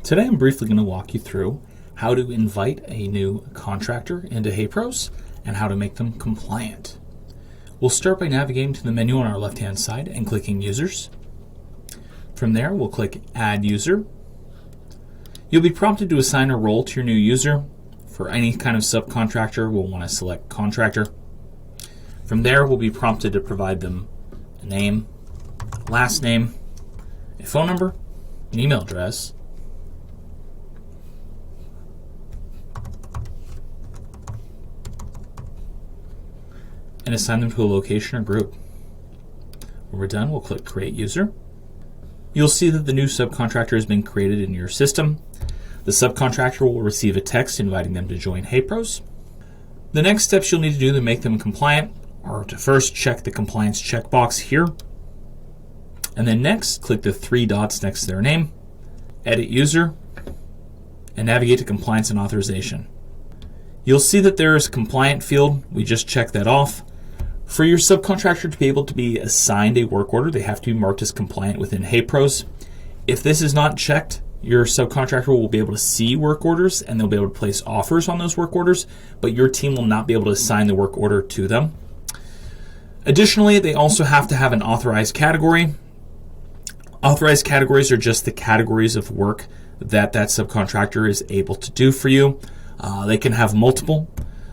Today I'm briefly going to walk you through how to invite a new contractor into HeyPros and how to make them compliant. We'll start by navigating to the menu on our left-hand side and clicking Users. From there, we'll click Add User. You'll be prompted to assign a role to your new user. For any kind of subcontractor, we'll want to select Contractor. From there, we'll be prompted to provide them a name, last name, a phone number, an email address, and assign them to a location or group. When we're done, we'll click Create User. You'll see that the new subcontractor has been created in your system. The subcontractor will receive a text inviting them to join HeyPros. The next steps you'll need to do to make them compliant are to first check the compliance checkbox here, and then next click the three dots next to their name, Edit User, and navigate to Compliance and Authorization. You'll see that there is a compliant field. We just checked that off. For your subcontractor to be able to be assigned a work order, they have to be marked as compliant within HeyPros. If this is not checked, your subcontractor will be able to see work orders and they'll be able to place offers on those work orders, but your team will not be able to assign the work order to them. Additionally, they also have to have an authorized category. Authorized categories are just the categories of work that subcontractor is able to do for you. They can have multiple.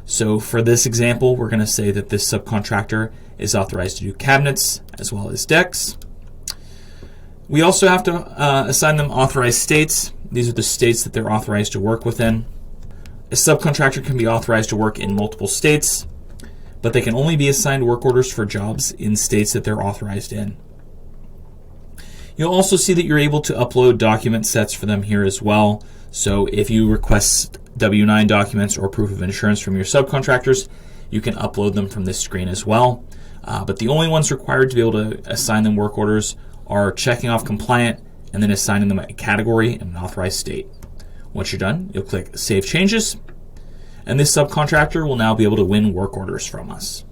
So for this example, we're going to say that this subcontractor is authorized to do cabinets as well as decks. We also have to assign them authorized states. These are the states that they're authorized to work within. A subcontractor can be authorized to work in multiple states, but they can only be assigned work orders for jobs in states that they're authorized in. You'll also see that you're able to upload document sets for them here as well. So if you request W-9 documents or proof of insurance from your subcontractors, you can upload them from this screen as well. But the only ones required to be able to assign them work orders are checking off compliant and then assigning them a category and an authorized state. Once you're done, you'll click Save Changes, and this subcontractor will now be able to win work orders from us.